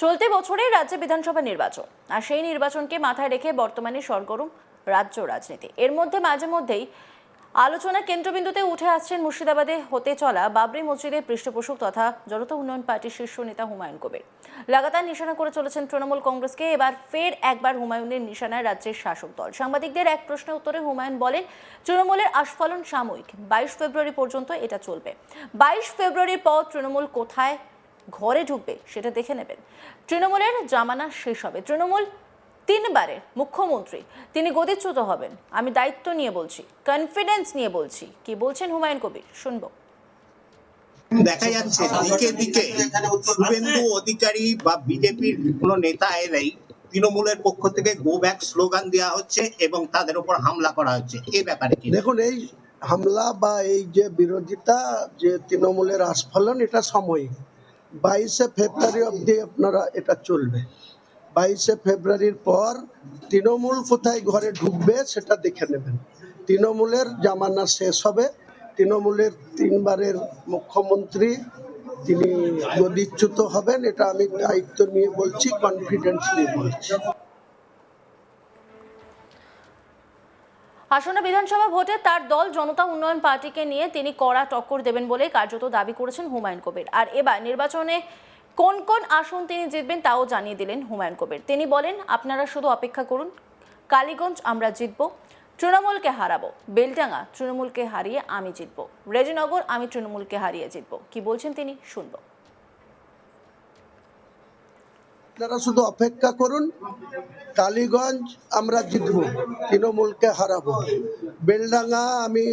চলতি বছরে রাজ্যে বিধানসভা নির্বাচন, আর সেই নির্বাচনকে মাথায় রেখে বর্তমানে সরগরম রাজ্য রাজনীতি। এর মধ্যে মাঝে মধ্যেই আলোচনার কেন্দ্রবিন্দুতে উঠে আসছেন মুর্শিদাবাদে হতে চলা বাবরি মসজিদের পৃষ্ঠপোষক তথা জনতা উন্নয়ন পার্টির শীর্ষ নেতা হুমায়ুন কবির। লাগাতার নিশানা করে চলেছেন তৃণমূল কংগ্রেসকে। এবার ফের একবার হুমায়ুনের নিশানায় রাজ্যের শাসক দল। সাংবাদিকদের এক প্রশ্নের উত্তরে হুমায়ুন বলেন, তৃণমূলের আস্ফালন সাময়িক, 22 ফেব্রুয়ারি পর্যন্ত এটা চলবে। 22 ফেব্রুয়ারির পর তৃণমূল কোথায় ঘরে ঢুকবে সেটা দেখে নেবেন। তৃণমূলের জামানা শেষ হবে। তৃণমূল তিনবারের মুখ্যমন্ত্রী, তিনি গদিচ্যুত হবেন। আমি দায়িত্ব নিয়ে বলছি, কনফিডেন্স নিয়ে বলছি। কি বলছেন হুমায়ুন কবির, শুনবো। দেখা যাচ্ছে দিকে দিকে শুভেন্দু অধিকারী বা বিজেপির কোনো নেতা এলেই তৃণমূলের পক্ষ থেকে গো ব্যাক স্লোগান দেওয়া হচ্ছে এবং তাদের উপর হামলা করা হচ্ছে। এই ব্যাপারে কি দেখুন, এই হামলা বা এই যে বিরোধিতা, যে তৃণমূলের আস্ফালন, এটা সাময়িক। 22শে ফেব্রুয়ারি অবধি আপনারা এটা চলবে। 22শে ফেব্রুয়ারির পর তৃণমূল কোথায় ঘরে ঢুকবে সেটা দেখে নেবেন। তৃণমূলের জামানা শেষ হবে। তৃণমূলের তিনবারের মুখ্যমন্ত্রী তিনি গদিচ্যুত হবেন, এটা আমি দায়িত্ব নিয়ে বলছি, কনফিডেন্স নিয়ে বলছি। আসন্ন বিধানসভা ভোটে তার দল জনতা উন্নয়ন পার্টিকে নিয়ে তিনি কড়া টক্কর দেবেন বলে কার্যত দাবি করেছেন হুমায়ুন কবির। আর এবার নির্বাচনে কোন কোন আসন তিনি জিতবেন তাও জানিয়ে দিলেন হুমায়ুন কবির। তিনি বলেন, আপনারা শুধু অপেক্ষা করুন, কালীগঞ্জ আমরা জিতব, তৃণমূলকে হারাবো, বেলডাঙ্গা তৃণমূলকে হারিয়ে আমি জিতব, রেজিনগর আমি তৃণমূলকে হারিয়ে জিতব। কি বলছেন তিনি, শুনবো। আপনারা শুধু অপেক্ষা করুন, কালীগঞ্জ আমরা জিতব, তৃণমূলকে হারাবো, বেলডাঙ্গা আমি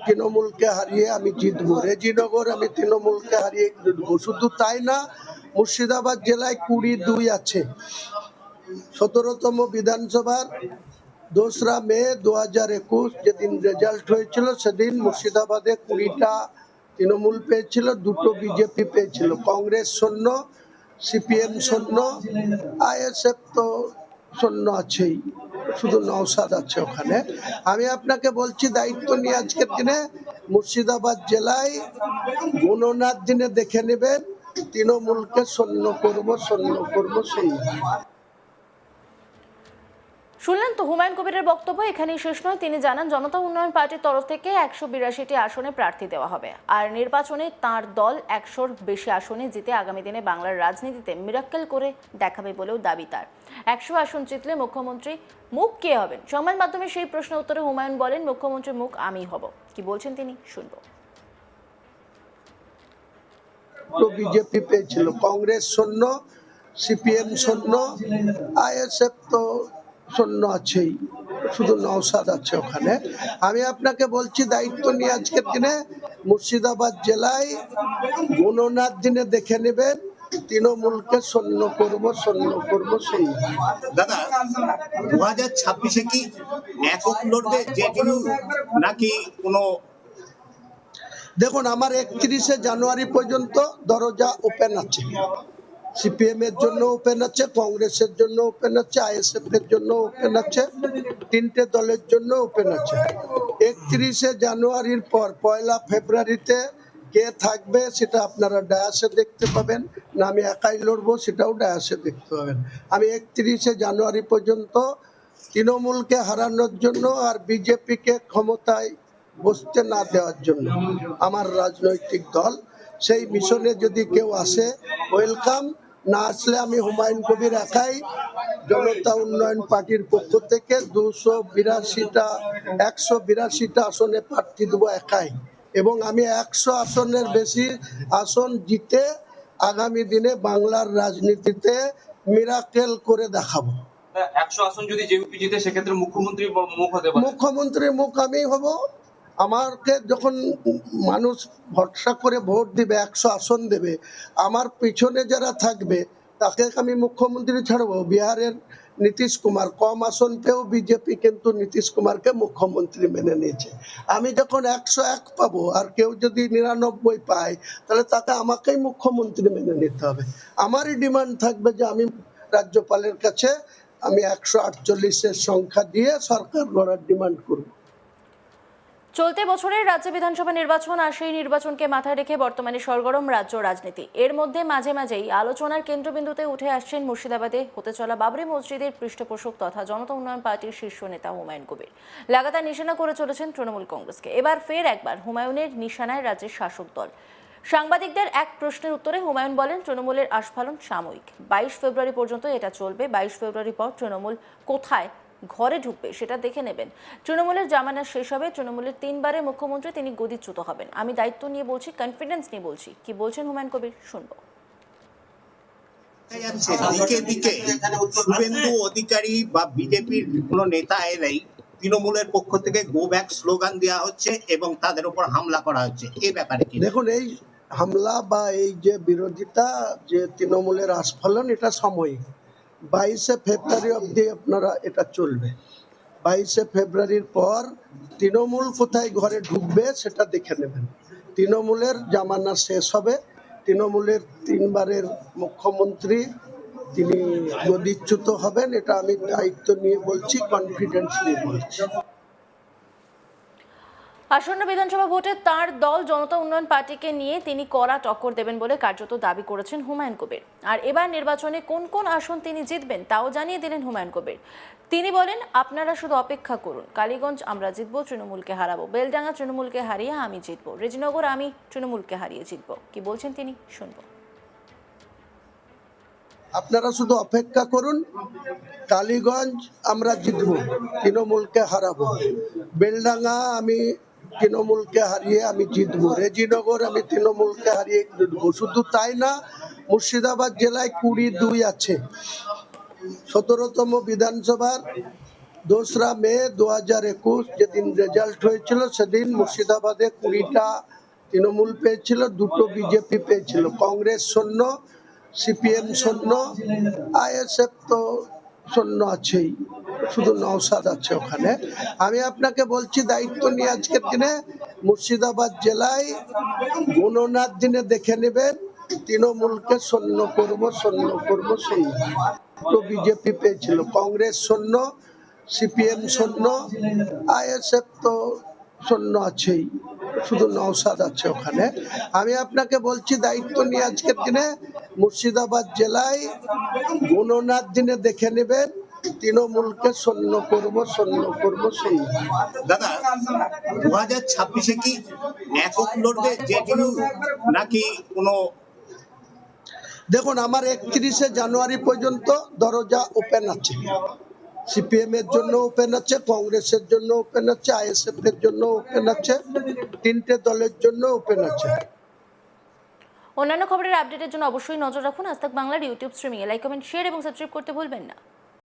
তৃণমূলকে হারিয়ে আমি জিতবো, রেজিনগর আমি তৃণমূলকে হারিয়ে জিতবো। শুধু তাই না, মুর্শিদাবাদ জেলায় 22 আছে। 17তম বিধানসভার 2রা মে 2021 যেদিন রেজাল্ট হয়েছিল, সেদিন মুর্শিদাবাদে 20টা তৃণমূল পেয়েছিল, 2টো বিজেপি পেয়েছিল। কংগ্রেস শূন্য, সিপিএম শূন্য, আইএসএফ তো শূন্য আছেই, শুধু নওশাদ আছে ওখানে। আমি আপনাকে বলছি দায়িত্ব নিয়ে, আজকের দিনে মুর্শিদাবাদ জেলায় গণনার দিনে দেখে নেবেন, তৃণমূলকে শূন্য করবো, শূন্য করবো, শূন্য। শুনলেন তো হুমায়ুন কবিরের বক্তব্য। এখানেই শেষ নয়, তিনি জানান জনতা উন্নয়ন পার্টির তরফ থেকে 182টি আসনে প্রার্থী দেওয়া হবে। আর নির্বাচনে তার দল 100-র বেশি আসনে জিতে আগামী দিনে বাংলার রাজনীতিতে মিরাক্কেল করে দেখাবে বলেও দাবি তার। 100 আসন জিতলে মুখ্যমন্ত্রী মুখ কে হবেন? সংবাদ মাধ্যমে সেই প্রশ্নের উত্তরে হুমায়ুন বলেন, মুখ্যমন্ত্রীর মুখ আমি হব। কি বলছেন তিনি, শুনবো। বিজেপি পেয়েছিল, কংগ্রেস শূন্য, সিপিএম শূন্য, আইএসএফ তো শূন্য আছেই, শুধু নওশাদ আছে ওখানে। আমি আপনাকে বলছি দায়িত্ব নিয়ে, আজকের দিনে মুর্শিদাবাদ জেলায় গণনার দিনে দেখে নেবেন, তৃণমূলকে শূন্য করবো, শূন্য করবো, শূন্য। দাদা, 2026-এ কি একক লড়বে জেডিইউ নাকি কোনো? দেখুন, আমার 31শে জানুয়ারি পর্যন্ত দরজা ওপেন আছে। সিপিএম এর জন্য ওপেন আছে, কংগ্রেসের জন্য ওপেন আছে, আইএসএফ এর জন্য ওপেন আছে, 3টে দলের জন্য ওপেন আছে। 31শে জানুয়ারির পর 1 ফেব্রুয়ারিতে কে থাকবে সেটা আপনারা ডায়াসে দেখতে পাবেন, না আমি একাই লড়বো সেটাও ডায়াসে দেখতে পাবেন। আমি 31শে জানুয়ারি পর্যন্ত তৃণমূলকে হারানোর জন্য আর বিজেপিকে ক্ষমতায় বসতে না দেওয়ার জন্য আমার রাজনৈতিক দল, সেই মিশনে যদি কেউ আসে ওয়েলকাম, না আসলে আমি হুমায়ুন কবির একাই জনতা উন্নয়ন পার্টির পক্ষ থেকে 182টা আসনে প্রার্থী দেবো একাই, এবং আমি 100 আসনের বেশি আসন জিতে আগামী দিনে বাংলার রাজনীতিতে মিরাকেল করে দেখাবো। 100 আসন যদি জেপি জিতে, সেক্ষেত্রে মুখ্যমন্ত্রীর মুখ হতে পারে। মুখ্যমন্ত্রীর মুখ আমি হব। আমাকে যখন মানুষ ভরসা করে ভোট দিবে, 100 আসন দেবে, আমার পিছনে যারা থাকবে তাকে আমি মুখ্যমন্ত্রী ছাড়বো। বিহারের নীতিশ কুমার কম আসন পেয়েও বিজেপি কিন্তু নীতিশ কুমারকে মুখ্যমন্ত্রী মেনে নিয়েছে। আমি যখন 101 পাবো আর কেউ যদি 99 পায়, তাহলে তাকে আমাকেই মুখ্যমন্ত্রী মেনে নিতে হবে। আমারই ডিমান্ড থাকবে যে আমি রাজ্যপালের কাছে আমি 148-এর সংখ্যা দিয়ে সরকার গড়ার ডিমান্ড করব। চলতি বছরের রাজ্য বিধানসভা নির্বাচন আর সেই নির্বাচনকে মাথায় রেখে বর্তমানে সরগরম রাজ্য রাজনীতি। এর মধ্যে মাঝে মাঝেই আলোচনার কেন্দ্রবিন্দুতে উঠে আসছেন মুর্শিদাবাদে হতে চলা বাবরি মসজিদের পৃষ্ঠপোষক তথা জনতা উন্নয়ন পার্টির শীর্ষ নেতা হুমায়ুন কবির। লাগাতার নিশানা করে চলেছেন তৃণমূল কংগ্রেসকে। এবার ফের একবার হুমায়ুনের নিশানায় রাজ্যের শাসক দল। সাংবাদিকদের এক প্রশ্নের উত্তরে হুমায়ুন বলেন, তৃণমূলের আস্ফালন সাময়িক, 22 ফেব্রুয়ারি পর্যন্ত এটা চলবে। 22 ফেব্রুয়ারি পর তৃণমূল কোথায় ঘরে ঢুকবে সেটা দেখে নেবেন। তৃণমূলের জামানা শেষ হবে। তৃণমূলের 3 বারের মুখ্যমন্ত্রী তিনি গদিচ্যুত হবেন। আমি দায়িত্ব নিয়ে বলছি, কনফিডেন্স নিয়ে বলছি। কি বলছেন হুমায়ুন কবির, শুনবো। দেখা যাচ্ছে দিকে দিকে শুভেন্দু অধিকারী বা বিজেপির কোনো নেতা এলেই তৃণমূলের পক্ষ থেকে গো ব্যাক স্লোগান দেওয়া হচ্ছে এবং তাদের উপর হামলা করা হচ্ছে। এই ব্যাপারে কি? দেখুন, এই হামলা বা এই যে বিরোধিতা, যে তৃণমূলের আস্ফালন, এটা সাময়িক। 22শে ফেব্রুয়ারি অবধি আপনারা এটা চলবে। 22শে ফেব্রুয়ারির পর তৃণমূল কোথায় ঘরে ঢুকবে সেটা দেখে নেবেন। তৃণমূলের জামানা শেষ হবে। তৃণমূলের 3 বারের মুখ্যমন্ত্রী তিনি গদিচ্যুত হবেন। এটা আমি দায়িত্ব নিয়ে বলছি, কনফিডেন্স নিয়ে বলছি। আসন্ন বিধানসভা ভোটে তার দল জনতা উন্নয়ন পার্টিকে নিয়ে তিনি কড়া টক্কর দেবেন বলে কার্যত দাবি করেছেন হুমায়ুন কবির। আর এবার নির্বাচনে কোন কোন আসন তিনি জিতবেন তাও জানিয়ে দিলেন হুমায়ুন কবির। তিনি বলেন, আপনারা শুধু অপেক্ষা করুন। কালীগঞ্জ আমরা জিতবো, তৃণমূলকে হারাবো। বেলডাঙ্গা তৃণমূলকে হারিয়ে আমি জিতবো। রেজিনগর আমি তৃণমূলকে হারিয়ে জিতবো। কি বলছেন তিনি, শুনবো। আপনারা শুধু অপেক্ষা করুন। কালীগঞ্জ আমরা জিতবো, তৃণমূলকে হারাবো। বেলডাঙ্গা আমি তৃণমূলকে হারিয়ে আমি জিতবো। রেজিনগর আমি তৃণমূলকে হারিয়ে জিতবো। শুধু তাই না, মুর্শিদাবাদ জেলায় 22 আছে। 17তম বিধানসভার 2রা মে 2021 যেদিন রেজাল্ট হয়েছিল, সেদিন মুর্শিদাবাদে 20টা তৃণমূল পেয়েছিল, 2টো বিজেপি পেয়েছিল। কংগ্রেস শূন্য, সিপিএম শূন্য, আইএসএফ তো শূন্য আছেই, শুধু নওশাদ আছে ওখানে। আমি আপনাকে বলছি দায়িত্ব নিয়ে, আজকের দিনে মুর্শিদাবাদ জেলায় গণনার দিনে দেখে নেবেন, তৃণমূলকে শূন্য করব, শূন্য করব, শূন্য। তো বিজেপি পেয়েছিল, কংগ্রেস শূন্য, সিপিএম শূন্য, আইএসএফ তো শূন্য আছেই, শুধু নওশাদ আছে ওখানে। আমি আপনাকে বলছি দায়িত্ব নিয়ে, আজকের দিনে মুর্শিদাবাদ জেলায় গণনার দিনে দেখে নেবেন, তৃণমূলকে শূন্য করব, শূন্য করব, শূন্য। দাদা, 2026-এ কি একক লড়বে জেডিইউ নাকি কোনো? দেখুন, আমার 31শে জানুয়ারি পর্যন্ত দরজা ওপেন আছে। সিপিএম এর জন্য ওপেন আছে, কংগ্রেসের জন্য ওপেন আছে, আইএসএফ এর জন্য ওপেন আছে, 3টে দলের জন্য ওপেন আছে। অন্যান্য খবরের আপডেটের জন্য অবশ্যই নজর রাখুন আজ তাক বাংলার ইউটিউব স্ট্রিমিংয়ে। লাইক, কমেন্ট, শেয়ার এবং সাবস্ক্রাইব করতে ভুলবেন না।